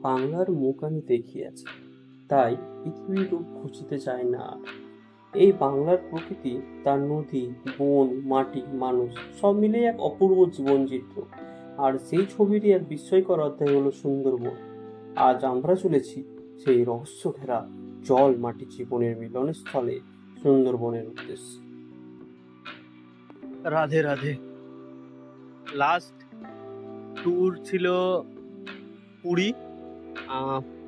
বাংলার মুখ আমি দেখিয়াছি, তাই পৃথিবীর রূপ খুঁজিতে চাই না আর। এই বাংলার প্রকৃতি, তার নদী, বন, মাটি, মানুষ সব মিলে এক অপূর্ব জীবনচিত্র। আর সেই ছবিরই এক বিস্ময়কর অধ্যায় হলো সুন্দরবন। আজ আমরা চলেছি সেই রহস্য ঘেরা জল মাটি জীবনের মিলনস্থলে সুন্দরবনের উদ্দেশ্যে। রাধে রাধে। লাস্ট ট্যুর ছিল পুরী।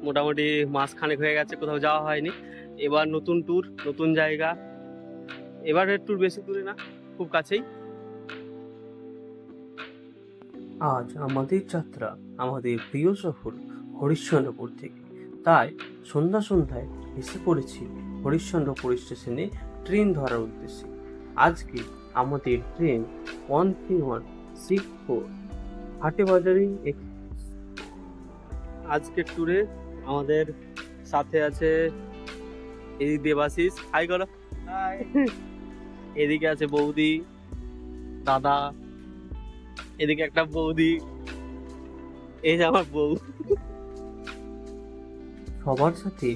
মোটামুটি মাসখানেক হয়ে গেছে, কোথাও যাওয়া হয়নি। এবার নতুন ট্যুর, নতুন জায়গা। এবারের ট্যুর বেশি দূরে না, খুব কাছেই। আজ আমাদের যাত্রা আমাদের প্রিয় শহর হরিশ্চন্দ্রপুর থেকে। তাই সন্ধ্যায় এসে পড়েছি হরিশ্চন্দ্রপুর স্টেশনে ট্রেন ধরার উদ্দেশ্যে। আজকে আমাদের ট্রেন 13164 হাটেবাজারি। আজকের ট্যুরে আমাদের সাথে আছে এদিক দেবাশিস, হাই করো। এদিকে আছে বৌদি, দাদা, এদিকে একটা বৌদি, এই যে আমার বউ। সবার সাথে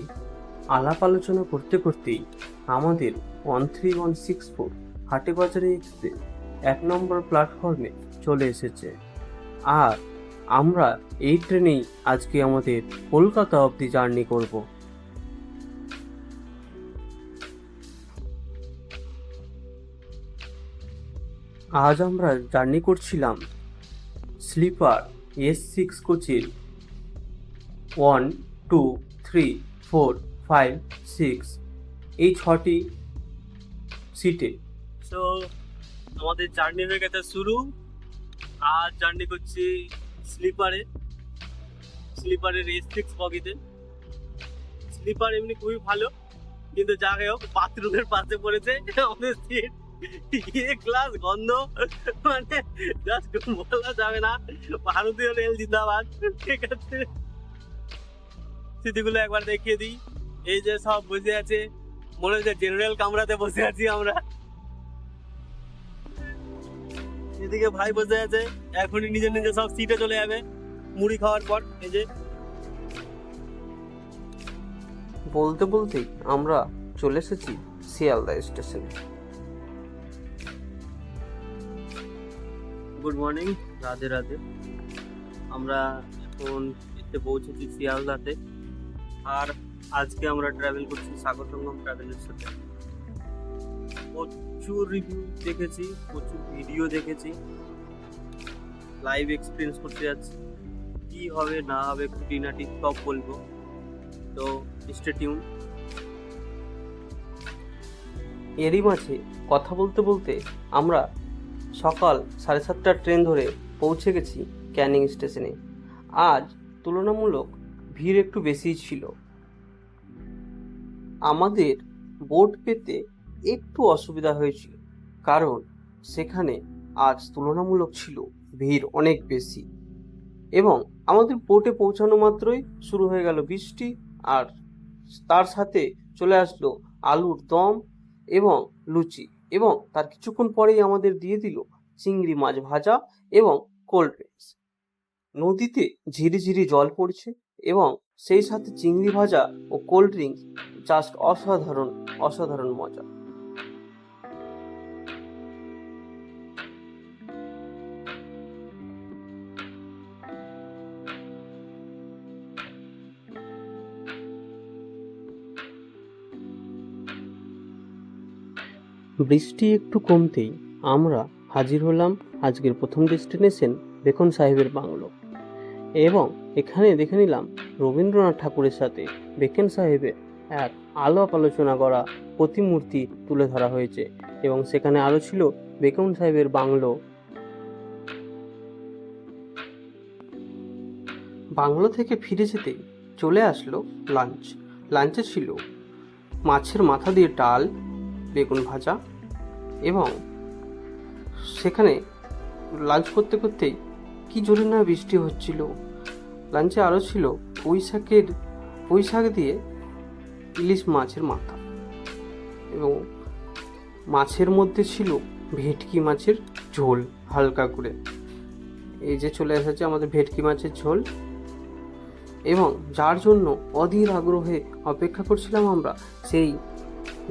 আলাপ আলোচনা করতে করতেই আমাদের 13164 হাটেবাজারি এক্সপ্রেস 1 নম্বর প্ল্যাটফর্মে চলে এসেছে। আর আমরা এই ট্রেনেই আজকে আমাদের কলকাতা অবধি জার্নি করব। আজ আমরা জার্নি করছিলাম স্লিপার S6 কোচের 1, 2, 3, 4, 5, 6 এই 6টি সিটে। তো আমাদের জার্নি হয়ে গেছে শুরু। আজ জার্নি করছি স্লিপারের S6 বগিতে। স্লিপার এমনি খুবই ভালো, কিন্তু যাই হোক বাথরুমের পাশে পড়েছে আমাদের সিট। ক্লাস গন্ধ, মানে জাস্ট বলা যাবে না। ভারতীয় রেল জিন্দাবাদ। ঠিক আছে, স্মৃতিগুলো একবার দেখিয়ে দিই। এই যে সব বসে আছে, মনে হচ্ছে জেনারেল কামরাতে বসে আছি আমরা। এদিকে ভাই বসে আছে, এখনই নিজের নিজের সব সিটে চলে যাবে মুড়ি খাওয়ার পর। এই যে বলতে বলতেই আমরা চলে এসেছি শিয়ালদা স্টেশনে। Good morning, Radhe Radhe. আমরা এখন এসে পৌঁছেছি শিয়ালদাতে। আর আজকে আমরা ট্রাভেল করছি সাগর সঙ্গম ট্রাভেলের সাথে। প্রচুর রিভিউ দেখেছি, প্রচুর ভিডিও দেখেছি, লাইভ এক্সপিরিয়েন্স করতে যাচ্ছি। কি হবে না হবে খুঁটিনাটি সব বলবো, তো স্টে টিউন। এরই মাঝে কথা বলতে বলতে আমরা সকাল 7:30টার ট্রেন ধরে পৌঁছে গেছি ক্যানিং স্টেশনে। আজ তুলনামূলক ভিড় একটু বেশিই ছিল। আমাদের বোট পেতে একটু অসুবিধা হয়েছিল, কারণ সেখানে আজ তুলনামূলক ছিল ভিড় অনেক বেশি। এবং আমাদের বোটে পৌঁছানো মাত্রই শুরু হয়ে গেল বৃষ্টি, আর তার সাথে চলে আসলো আলুর দম এবং লুচি, এবং তার কিছুক্ষণ পরেই আমাদের দিয়ে দিল চিংড়ি মাছ ভাজা এবং কোল্ড ড্রিঙ্কস। নদীতে ঝিরিঝিরি জল পড়ছে এবং সেই সাথে চিংড়ি ভাজা ও কোল্ড ড্রিঙ্কস, জাস্ট অসাধারণ অসাধারণ মজা। বৃষ্টি একটু কমতেই আমরা হাজির হলাম আজকের প্রথম ডেস্টিনেশন বেকন সাহেবের বাংলো। এবং এখানে দেখে নিলাম রবীন্দ্রনাথ ঠাকুরের সাথে বেকন সাহেবের এক আলাপ আলোচনা করা প্রতিমূর্তি তুলে ধরা হয়েছে, এবং সেখানে আরও ছিল বেকন সাহেবের বাংলো। বাংলো থেকে ফিরে যেতেই চলে আসলো লাঞ্চ। লাঞ্চে ছিল মাছের মাথা দিয়ে ডাল, বেগুন ভাজা, এবং সেখানে লাঞ্চ করতে করতেই কি জোরে না বৃষ্টি হচ্ছিল। লাঞ্চে আরও ছিল পুঁই শাক দিয়ে ইলিশ মাছের মাথা, এবং মাছের মধ্যে ছিল ভেটকি মাছের ঝোল হালকা করে। এই যে চলে এসেছে আমাদের ভেটকি মাছের ঝোল। এবং যার জন্য অধীর আগ্রহে অপেক্ষা করছিলাম আমরা, সেই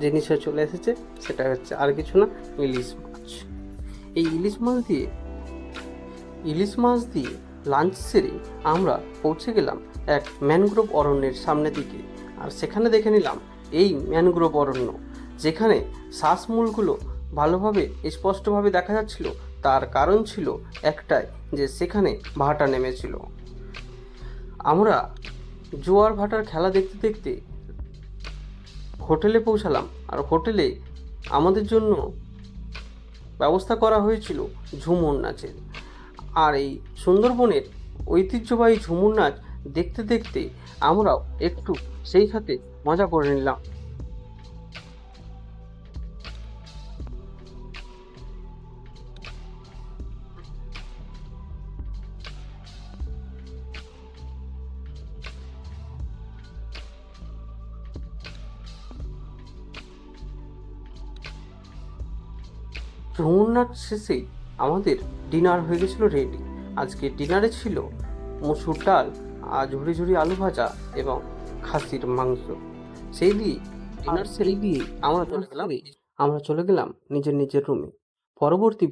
জিনিসে চলে এসেছে। সেটা হচ্ছে আর কিছু না, ইলিশ মাছ। এই ইলিশ মাছ দিয়ে লাঞ্চ সেরে আমরা পৌঁছে গেলাম এক ম্যানগ্রোভ অরণ্যের সামনের দিকে। আর সেখানে দেখে নিলাম এই ম্যানগ্রোভ অরণ্য, যেখানে শ্বাসমূলগুলো ভালোভাবে স্পষ্টভাবে দেখা যাচ্ছিল। তার কারণ ছিল একটাই, যে সেখানে ভাটা নেমেছিল। আমরা জোয়ার ভাটার খেলা দেখতে দেখতে হোটেলে পৌঁছালাম। আর হোটেলে আমাদের জন্য ব্যবস্থা করা হয়েছিল ঝুমুর নাচের। আর এই সুন্দরবনের ঐতিহ্যবাহী ঝুমুর নাচ দেখতে দেখতে আমরাও একটু সেই সাথে মজা করে নিলাম। ঝুমুর নাচ শেষে আমাদের ডিনার হয়ে গেছিল রেডি। আজকে ডিনারে ছিল মুসুর ডাল আর ঝুড়ি ঝুড়ি আলু ভাজা এবং খাসির মাংস। সেই দিয়ে ডিনার সেরে দিয়ে আমরা চলে গেলাম নিজের নিজের রুমে। পরবর্তী